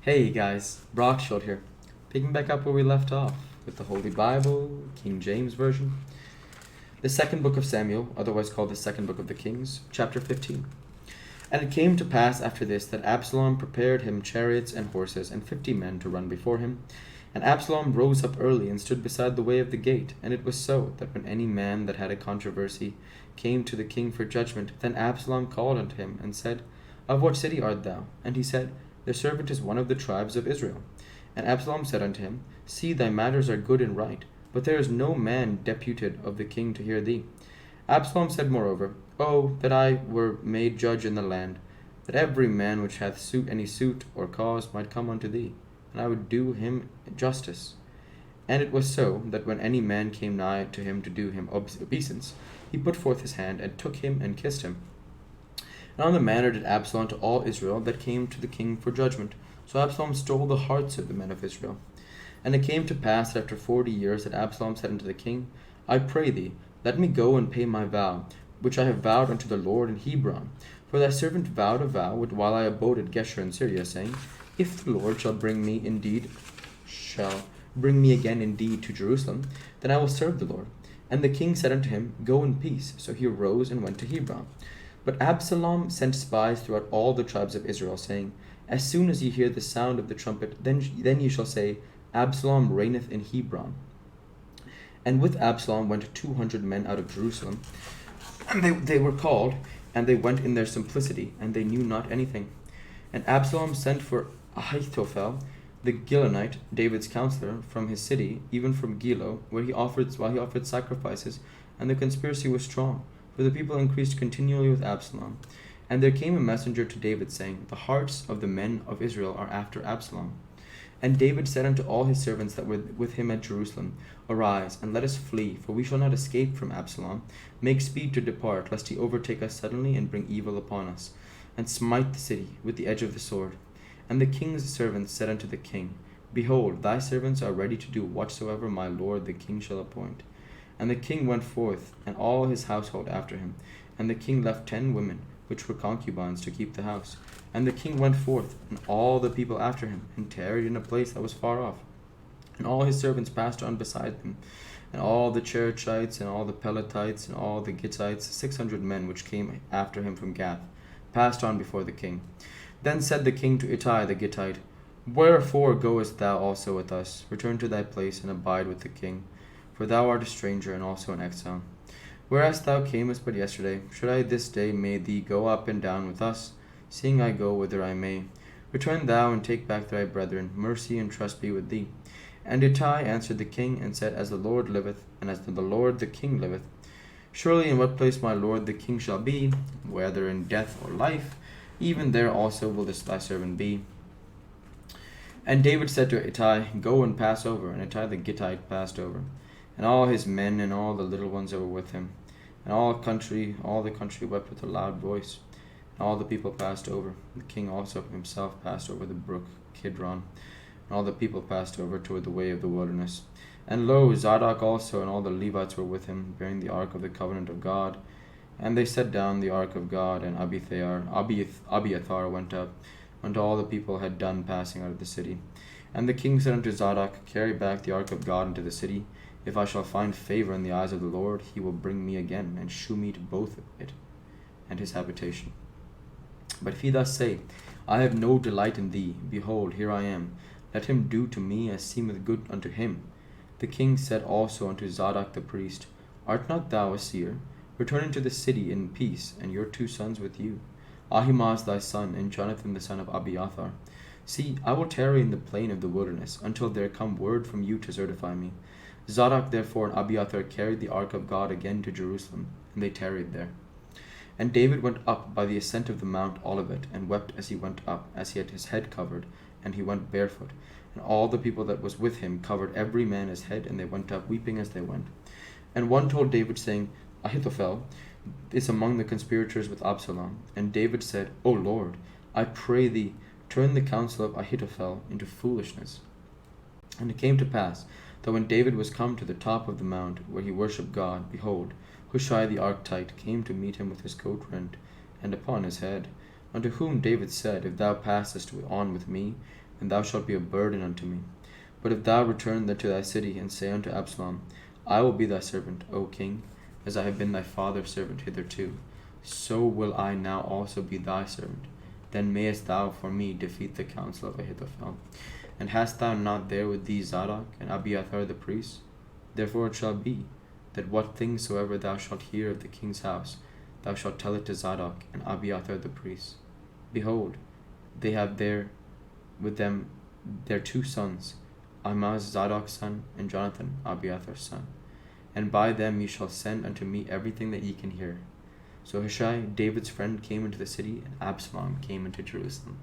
Hey guys, Brockshot here, picking back up where we left off with the Holy Bible, King James Version, the second book of Samuel, otherwise called the second book of the Kings, chapter 15. And it came to pass after this that Absalom prepared him chariots and horses and 50 men to run before him. And Absalom rose up early and stood beside the way of the gate. And it was so that when any man that had a controversy came to the king for judgment, then Absalom called unto him and said, Of what city art thou? And he said, The servant is one of the tribes of Israel. And Absalom said unto him, See, thy matters are good and right, but there is no man deputed of the king to hear thee. Absalom said moreover, Oh, that I were made judge in the land, that every man which hath any suit or cause might come unto thee, and I would do him justice. And it was so, that when any man came nigh to him to do him obeisance, he put forth his hand, and took him, and kissed him. And on the manner did Absalom to all Israel that came to the king for judgment. So Absalom stole the hearts of the men of Israel. And it came to pass that after 40 years that Absalom said unto the king, I pray thee, let me go and pay my vow, which I have vowed unto the Lord in Hebron. For thy servant vowed a vow while I abode at Geshur in Syria, saying, If the Lord shall bring me again indeed to Jerusalem, then I will serve the Lord. And the king said unto him, Go in peace. So he arose and went to Hebron. But Absalom sent spies throughout all the tribes of Israel, saying, As soon as ye hear the sound of the trumpet, then ye shall say, Absalom reigneth in Hebron. And with Absalom went 200 men out of Jerusalem, and they were called, and they went in their simplicity, and they knew not anything. And Absalom sent for Ahithophel, the Gilonite, David's counselor, from his city, even from Gilo, while he offered sacrifices, and the conspiracy was strong, for the people increased continually with Absalom. And there came a messenger to David, saying, The hearts of the men of Israel are after Absalom. And David said unto all his servants that were with him at Jerusalem, Arise, and let us flee, for we shall not escape from Absalom. Make speed to depart, lest he overtake us suddenly, and bring evil upon us, and smite the city with the edge of the sword. And the king's servants said unto the king, Behold, thy servants are ready to do whatsoever my lord the king shall appoint. And the king went forth, and all his household after him. And the king left 10 women, which were concubines, to keep the house. And the king went forth, and all the people after him, and tarried in a place that was far off. And all his servants passed on beside them, and all the Cherethites, and all the Pelethites, and all the Gittites, 600 men which came after him from Gath, passed on before the king. Then said the king to Ittai the Gittite, Wherefore goest thou also with us? Return to thy place, and abide with the king, for thou art a stranger, and also an exile. Whereas thou camest but yesterday, should I this day may thee go up and down with us, seeing I go whither I may. Return thou, and take back thy brethren. Mercy and trust be with thee. And Ittai answered the king, and said, As the Lord liveth, and as the Lord the king liveth, surely in what place my lord the king shall be, whether in death or life, even there also will this thy servant be. And David said to Ittai, Go and pass over. And Ittai the Gittite passed over, and all his men, and all the little ones that were with him. And all the country wept with a loud voice. And all the people passed over. The king also himself passed over the brook Kidron. And all the people passed over toward the way of the wilderness. And lo, Zadok also and all the Levites were with him, bearing the ark of the covenant of God. And they set down the ark of God, and Abiathar went up, until all the people had done passing out of the city. And the king said unto Zadok, Carry back the ark of God into the city. If I shall find favor in the eyes of the Lord, he will bring me again, and shew me to both it and his habitation. But if he thus say, I have no delight in thee, behold, here I am, let him do to me as seemeth good unto him. The king said also unto Zadok the priest, Art not thou a seer? Return into the city in peace, and your 2 sons with you, Ahimaaz thy son, and Jonathan the son of Abiathar. See, I will tarry in the plain of the wilderness, until there come word from you to certify me. Zadok therefore and Abiathar carried the ark of God again to Jerusalem, and they tarried there. And David went up by the ascent of the Mount Olivet, and wept as he went up, as he had his head covered, and he went barefoot. And all the people that was with him covered every man his head, and they went up weeping as they went. And one told David, saying, Ahithophel is among the conspirators with Absalom. And David said, O Lord, I pray thee, turn the counsel of Ahithophel into foolishness. And it came to pass, that when David was come to the top of the mount, where he worshipped God, behold, Hushai the Archite came to meet him with his coat rent, and upon his head. Unto whom David said, If thou passest on with me, and thou shalt be a burden unto me. But if thou return then to thy city, and say unto Absalom, I will be thy servant, O king, as I have been thy father's servant hitherto, so will I now also be thy servant. Then mayest thou for me defeat the counsel of Ahithophel. And hast thou not there with thee Zadok and Abiathar the priests? Therefore it shall be, that what things soever thou shalt hear of the king's house, thou shalt tell it to Zadok and Abiathar the priests. Behold, they have there with them their 2 sons, Ahimaaz Zadok's son, and Jonathan Abiathar's son. And by them ye shall send unto me everything that ye can hear. So Hushai, David's friend, came into the city, and Absalom came into Jerusalem.